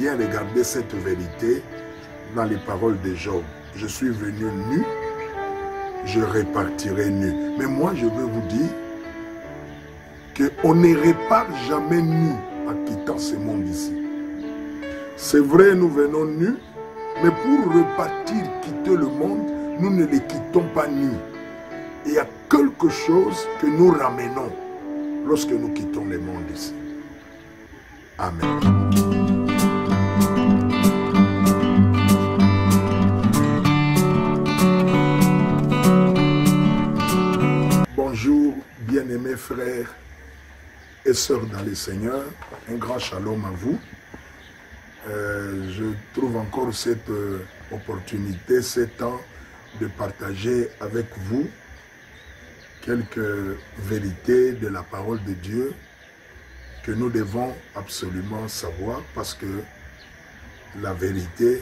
bien regarder cette vérité dans les paroles de Job. Je suis venu nu, je repartirai nu. Mais moi, je veux vous dire qu'on ne repart jamais nu en quittant ce monde ici. C'est vrai, nous venons nus, mais pour repartir, quitter le monde, nous ne les quittons pas nus. Il y a quelque chose que nous ramenons lorsque nous quittons le monde ici. Amen. Bonjour, bien-aimés frères et sœurs dans le Seigneur. Un grand shalom à vous. Je trouve encore cette opportunité, ce temps de partager avec vous quelques vérités de la parole de Dieu que nous devons absolument savoir, parce que la vérité,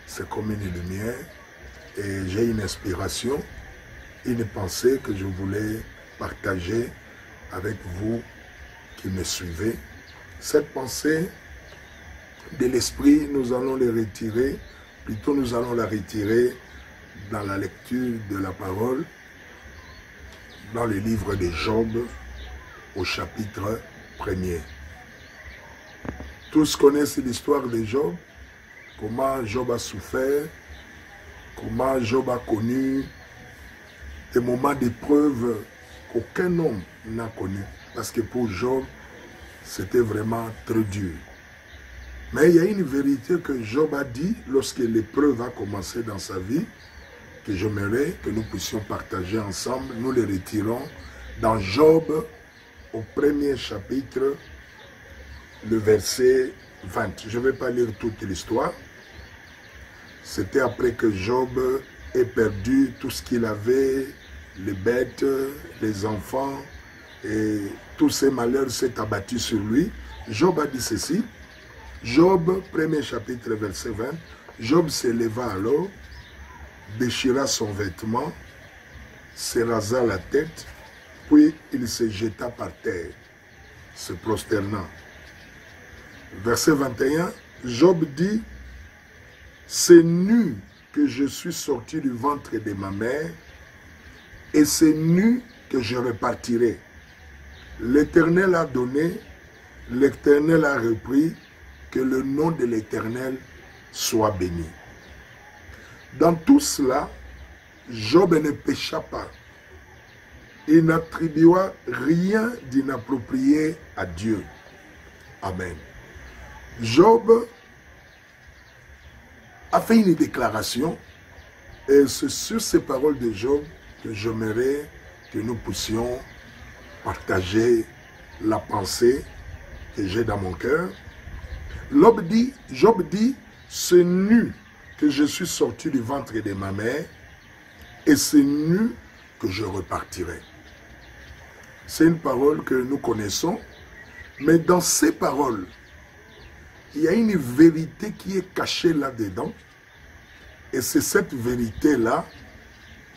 c'est comme une lumière, et j'ai une inspiration, une pensée que je voulais partager avec vous qui me suivez. Cette pensée de l'esprit, nous allons la retirer, plutôt nous allons la retirer dans la lecture de la parole, dans le livre de Job, au chapitre 1er. Tous connaissent l'histoire de Job, comment Job a souffert, comment Job a connu des moments d'épreuve qu'aucun homme n'a connu. Parce que pour Job, c'était vraiment très dur. Mais il y a une vérité que Job a dit lorsque l'épreuve a commencé dans sa vie, que j'aimerais que nous puissions partager ensemble. Nous les retirons dans Job, au premier chapitre, le verset 20. Je ne vais pas lire toute l'histoire. C'était après que Job ait perdu tout ce qu'il avait, les bêtes, les enfants, et tous ces malheurs s'est abattu sur lui. Job a dit ceci. Job, premier chapitre, verset 20. Job s'éleva alors, déchira son vêtement, se rasa la tête, puis il se jeta par terre, se prosternant. Verset 21, Job dit, « C'est nu que je suis sorti du ventre de ma mère, et c'est nu que je repartirai. L'Éternel a donné, l'Éternel a repris, que le nom de l'Éternel soit béni. » Dans tout cela, Job ne pécha pas. Il n'attribua rien d'inapproprié à Dieu. Amen. Job a fait une déclaration, et c'est sur ces paroles de Job que j'aimerais que nous puissions partager la pensée que j'ai dans mon cœur. Job dit, c'est nu que je suis sorti du ventre de ma mère, et c'est nu que je repartirai. C'est une parole que nous connaissons, mais dans ces paroles, il y a une vérité qui est cachée là-dedans, et c'est cette vérité-là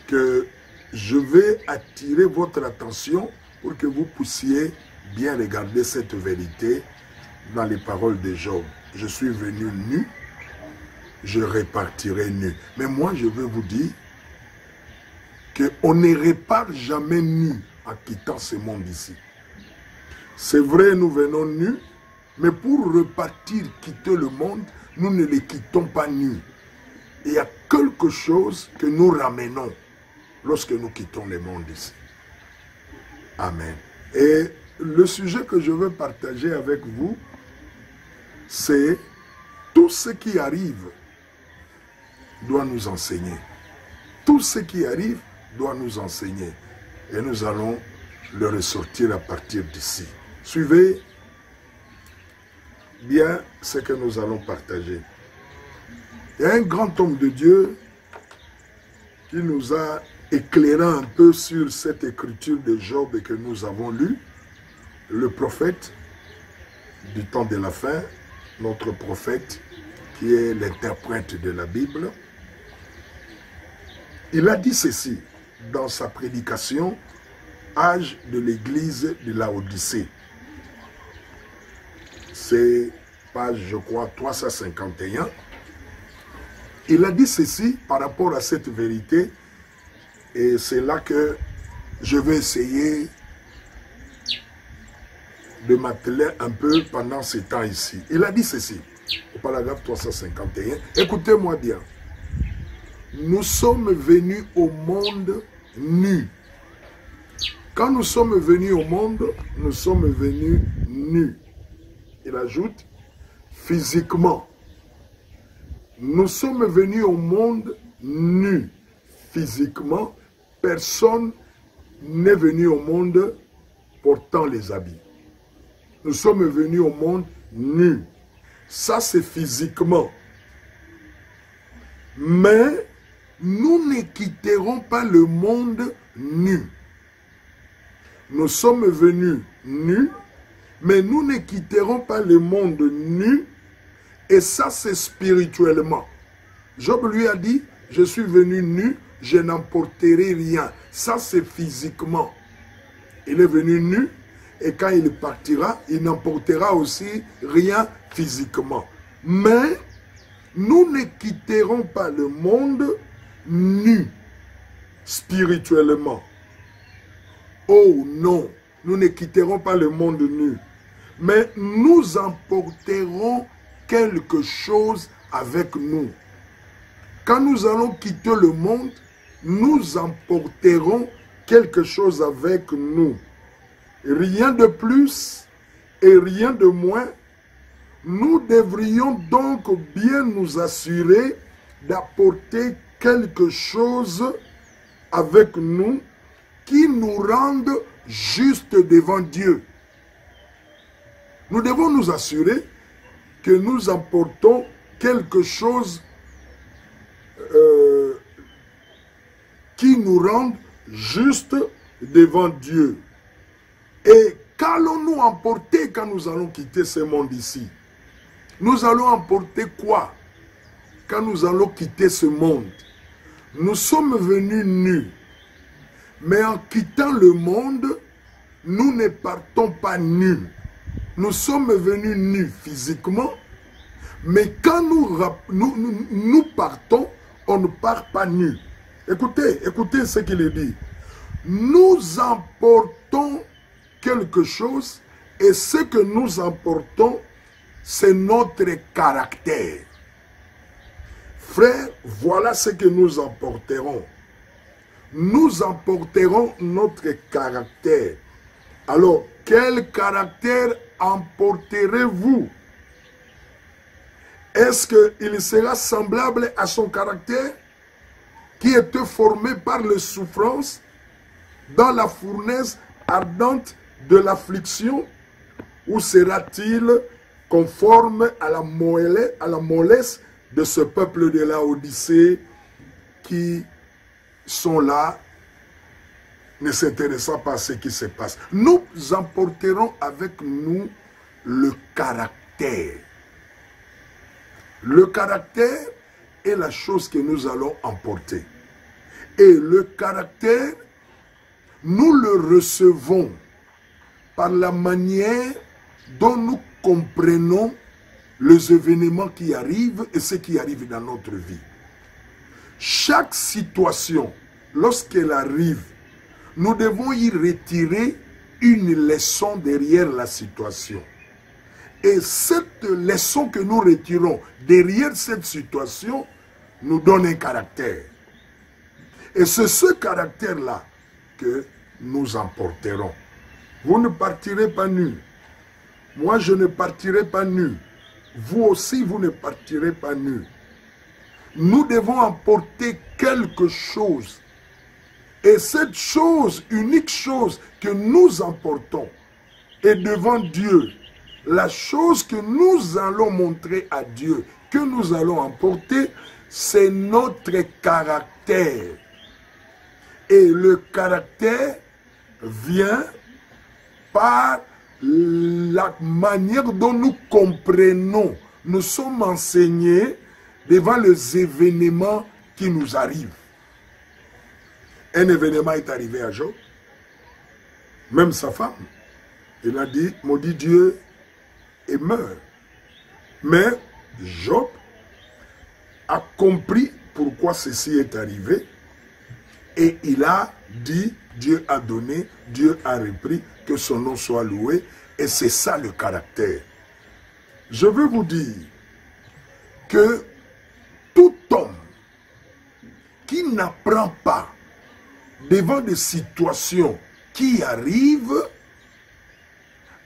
que je vais attirer votre attention pour que vous puissiez bien regarder cette vérité dans les paroles de Job. Je suis venu nu, je repartirai nu. Mais moi, je veux vous dire qu'on ne repart jamais nu en quittant ce monde ici. C'est vrai, nous venons nus, mais pour repartir, quitter le monde, nous ne les quittons pas nus. Il y a quelque chose que nous ramenons lorsque nous quittons le monde ici. Amen. Et le sujet que je veux partager avec vous, c'est tout ce qui arrive doit nous enseigner. Tout ce qui arrive doit nous enseigner. Et nous allons le ressortir à partir d'ici. Suivez bien ce que nous allons partager. Il y a un grand homme de Dieu qui nous a éclairé un peu sur cette écriture de Job et que nous avons lue. Le prophète du temps de la fin, notre prophète qui est l'interprète de la Bible, il a dit ceci dans sa prédication, âge de l'église de Laodicée. C'est page, je crois, 351. Il a dit ceci par rapport à cette vérité, et c'est là que je vais essayer de m'atteler un peu pendant ces temps ici. Il a dit ceci, au paragraphe 351. Écoutez-moi bien. Nous sommes venus au monde nus. Quand nous sommes venus au monde, nous sommes venus nus. Il ajoute, physiquement. Nous sommes venus au monde nus. Physiquement, personne n'est venu au monde portant les habits. Nous sommes venus au monde nus. Ça, c'est physiquement. Mais nous ne quitterons pas le monde nu. Nous sommes venus nus, mais nous ne quitterons pas le monde nu. Et ça, c'est spirituellement. Job lui a dit, je suis venu nu, je n'emporterai rien. Ça, c'est physiquement. Il est venu nu, et quand il partira, il n'emportera aussi rien physiquement. Mais nous ne quitterons pas le monde nu, spirituellement. Oh non, nous ne quitterons pas le monde nu. Mais nous emporterons quelque chose avec nous. Quand nous allons quitter le monde, nous emporterons quelque chose avec nous. Rien de plus et rien de moins. Nous devrions donc bien nous assurer d'apporter quelque chose avec nous qui nous rende justes devant Dieu. Nous devons nous assurer que nous emportons quelque chose qui nous rende justes devant Dieu. Et qu'allons-nous emporter quand nous allons quitter ce monde ici? Nous allons emporter quoi quand nous allons quitter ce monde? Nous sommes venus nus. Mais en quittant le monde, nous ne partons pas nus. Nous sommes venus nus physiquement, mais quand nous partons, on ne part pas nus. Écoutez ce qu'il dit. Nous emportons quelque chose, et ce que nous emportons, c'est notre caractère. Frères, voilà ce que nous emporterons. Nous emporterons notre caractère. Alors, quel caractère emporterez-vous? Est-ce qu'il sera semblable à son caractère qui était formé par les souffrances dans la fournaise ardente de l'affliction, ou sera-t-il conforme à la mollesse de ce peuple de Laodicée qui sont là, ne s'intéressant pas à ce qui se passe? Nous emporterons avec nous le caractère. Le caractère est la chose que nous allons emporter. Et le caractère, nous le recevons par la manière dont nous comprenons les événements qui arrivent et ce qui arrive dans notre vie. Chaque situation, lorsqu'elle arrive, nous devons y retirer une leçon derrière la situation. Et cette leçon que nous retirons derrière cette situation nous donne un caractère. Et c'est ce caractère-là que nous emporterons. Vous ne partirez pas nus. Moi, je ne partirai pas nu. Vous aussi, vous ne partirez pas nus. Nous devons emporter quelque chose. Et cette chose, unique chose que nous emportons, est devant Dieu. La chose que nous allons montrer à Dieu, que nous allons emporter, c'est notre caractère. Et le caractère vient par la manière dont nous comprenons. Nous sommes enseignés devant les événements qui nous arrivent. Un événement est arrivé à Job, même sa femme. Il a dit, maudit Dieu et meurt. Mais Job a compris pourquoi ceci est arrivé et il a dit, Dieu a donné, Dieu a repris, que son nom soit loué, et c'est ça le caractère. Je veux vous dire que tout homme qui n'apprend pas devant des situations qui arrivent,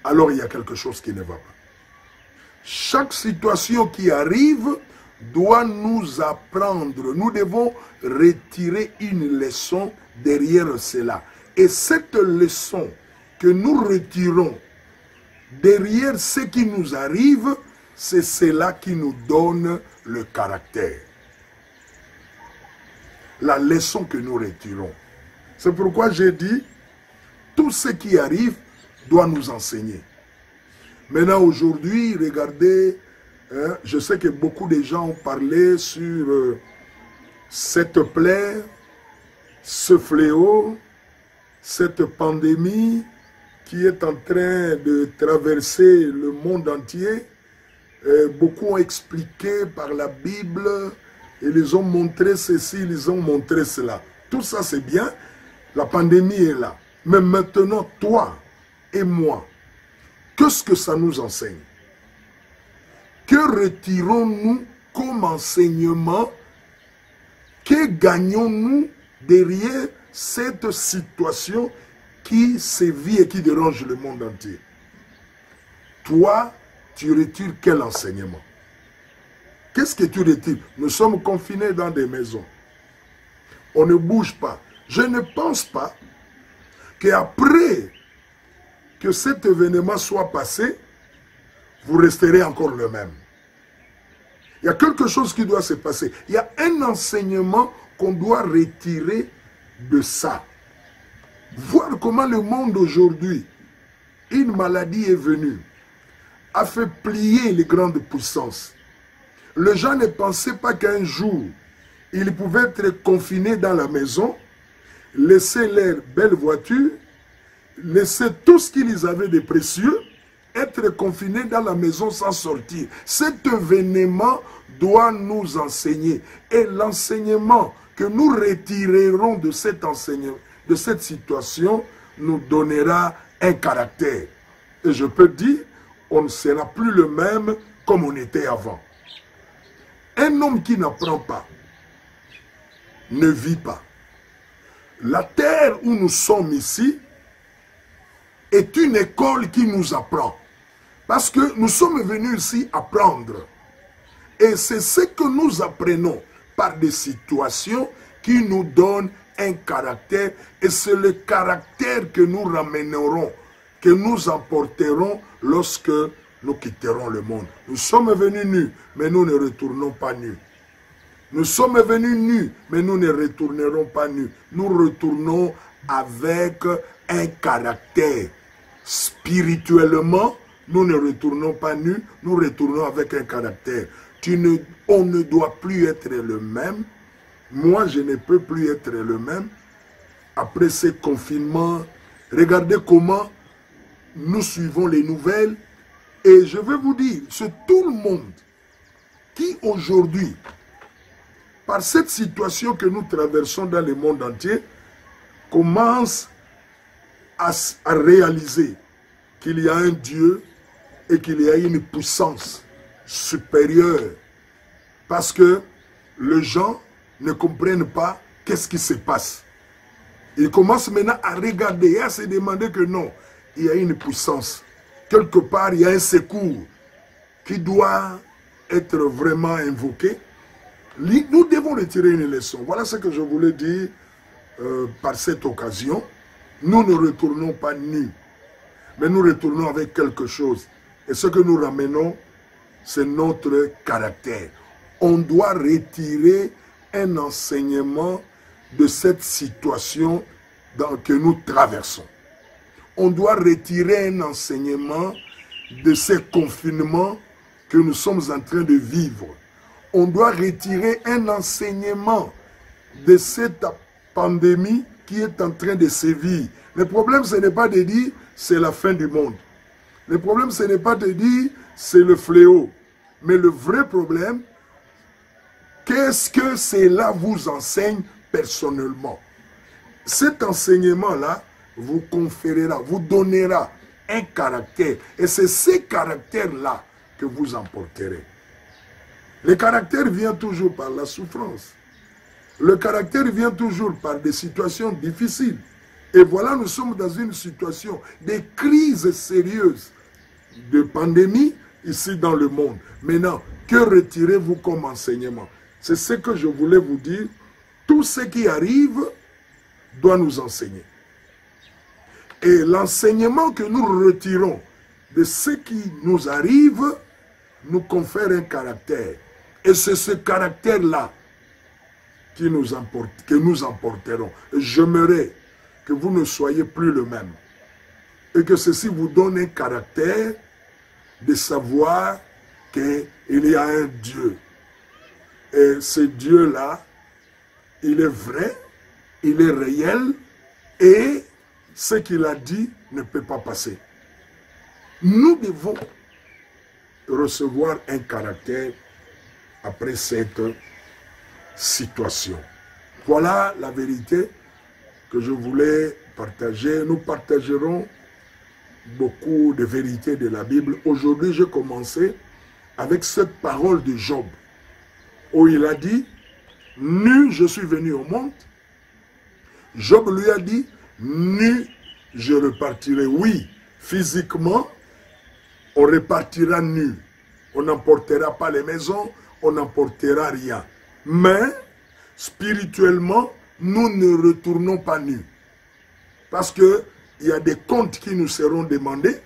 alors il y a quelque chose qui ne va pas. Chaque situation qui arrive doit nous apprendre. Nous devons retirer une leçon derrière cela. Et cette leçon que nous retirons derrière ce qui nous arrive, c'est cela qui nous donne le caractère. La leçon que nous retirons. C'est pourquoi j'ai dit, tout ce qui arrive doit nous enseigner. Maintenant, aujourd'hui, regardez, hein, je sais que beaucoup de gens ont parlé sur cette plaie, ce fléau, cette pandémie qui est en train de traverser le monde entier. Beaucoup ont expliqué par la Bible, et ils ont montré ceci, ils ont montré cela. Tout ça, c'est bien, la pandémie est là. Mais maintenant, toi et moi, qu'est-ce que ça nous enseigne? Que retirons-nous comme enseignement? Que gagnons-nous derrière cette situation qui sévit et qui dérange le monde entier? Toi, tu retires quel enseignement? Qu'est-ce que tu retires? Nous sommes confinés dans des maisons. On ne bouge pas. Je ne pense pas qu'après que cet événement soit passé, vous resterez encore le même. Il y a quelque chose qui doit se passer. Il y a un enseignement qu'on doit retirer de ça. Voir comment le monde aujourd'hui, une maladie est venue, a fait plier les grandes puissances. Les gens ne pensaient pas qu'un jour, ils pouvaient être confinés dans la maison, laisser leur belle voiture, laisser tout ce qu'ils avaient de précieux, être confinés dans la maison sans sortir. Cet événement doit nous enseigner. Et l'enseignement que nous retirerons de cet enseignement, de cette situation, nous donnera un caractère. Et je peux dire, on ne sera plus le même comme on était avant. Un homme qui n'apprend pas ne vit pas. La terre où nous sommes ici est une école qui nous apprend. Parce que nous sommes venus ici apprendre. Et c'est ce que nous apprenons par des situations qui nous donnent un caractère. Et c'est le caractère que nous ramènerons, que nous emporterons lorsque nous quitterons le monde. Nous sommes venus nus, mais nous ne retournons pas nus. Nous sommes venus nus, mais nous ne retournerons pas nus. Nous retournons avec un caractère. Spirituellement, nous ne retournons pas nus, nous retournons avec un caractère. On ne doit plus être le même. Moi, je ne peux plus être le même. Après ce confinement, regardez comment nous suivons les nouvelles. Et je vais vous dire, c'est tout le monde qui aujourd'hui, par cette situation que nous traversons dans le monde entier, commence à réaliser qu'il y a un Dieu et qu'il y a une puissance supérieure. Parce que les gens ne comprennent pas qu'est-ce qui se passe. Ils commencent maintenant à regarder et à se demander que non, il y a une puissance. Quelque part, il y a un secours qui doit être vraiment invoqué. Nous devons retirer une leçon. Voilà ce que je voulais dire par cette occasion. Nous ne retournons pas nus, mais nous retournons avec quelque chose. Et ce que nous ramenons, c'est notre caractère. On doit retirer un enseignement de cette situation que nous traversons. On doit retirer un enseignement de ces confinements que nous sommes en train de vivre. On doit retirer un enseignement de cette pandémie qui est en train de sévir. Le problème, ce n'est pas de dire c'est la fin du monde. Le problème, ce n'est pas de dire c'est le fléau. Mais le vrai problème, qu'est-ce que cela vous enseigne personnellement? Cet enseignement-là vous conférera, vous donnera un caractère. Et c'est ces caractères-là que vous emporterez. Le caractère vient toujours par la souffrance. Le caractère vient toujours par des situations difficiles. Et voilà, nous sommes dans une situation de crise sérieuse, de pandémie ici dans le monde. Maintenant, que retirez-vous comme enseignement? C'est ce que je voulais vous dire. Tout ce qui arrive doit nous enseigner. Et l'enseignement que nous retirons de ce qui nous arrive nous confère un caractère. Et c'est ce caractère-là que nous emporterons. J'aimerais que vous ne soyez plus le même. Et que ceci vous donne un caractère de savoir qu'il y a un Dieu. Et ce Dieu-là, il est vrai, il est réel, et ce qu'il a dit ne peut pas passer. Nous devons recevoir un caractère après cette situation. Voilà la vérité que je voulais partager. Nous partagerons beaucoup de vérités de la Bible. Aujourd'hui, j'ai commencé avec cette parole de Job, où il a dit, « Nu, je suis venu au monde. » Job lui a dit, « Nu, je repartirai. » Oui, physiquement, on repartira nu. On n'emportera pas les maisons, on n'emportera rien. Mais, spirituellement, nous ne retournons pas nus. Parce qu'il y a des comptes qui nous seront demandés.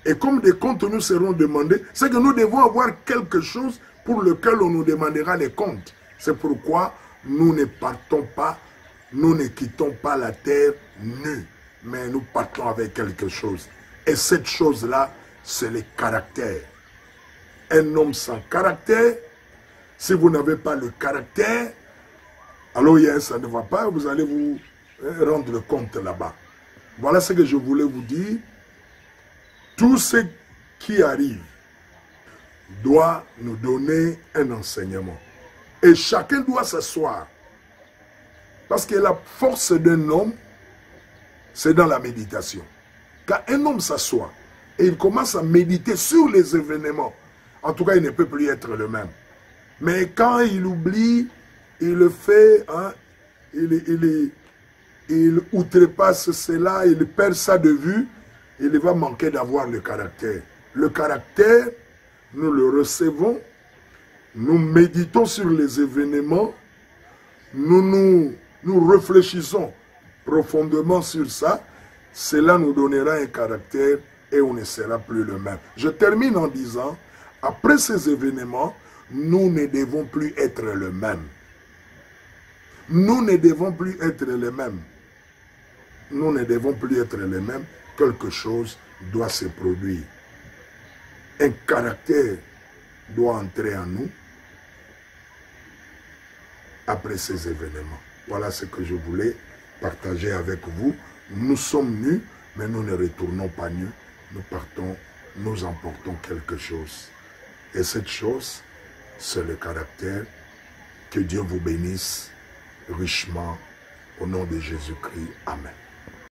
Et comme des comptes nous seront demandés, c'est que nous devons avoir quelque chose pour lequel on nous demandera les comptes. C'est pourquoi nous ne partons pas, nous ne quittons pas la terre nue, mais nous partons avec quelque chose. Et cette chose-là, c'est le caractère. Un homme sans caractère, si vous n'avez pas le caractère, alors ça ne va pas, vous allez vous rendre compte là-bas. Voilà ce que je voulais vous dire. Tout ce qui arrive doit nous donner un enseignement. Et chacun doit s'asseoir. Parce que la force d'un homme, c'est dans la méditation. Quand un homme s'assoit et il commence à méditer sur les événements, en tout cas, il ne peut plus être le même. Mais quand il oublie, il le fait, hein, il outrepasse cela, il perd ça de vue, il va manquer d'avoir le caractère. Le caractère, nous le recevons, nous méditons sur les événements, nous réfléchissons profondément sur ça, cela nous donnera un caractère et on ne sera plus le même. Je termine en disant, après ces événements, nous ne devons plus être le même. Nous ne devons plus être les mêmes. Nous ne devons plus être les mêmes. Quelque chose doit se produire. Un caractère doit entrer en nous après ces événements. Voilà ce que je voulais partager avec vous. Nous sommes nus, mais nous ne retournons pas nus. Nous partons, nous emportons quelque chose. Et cette chose, c'est le caractère. Que Dieu vous bénisse richement. Au nom de Jésus-Christ. Amen.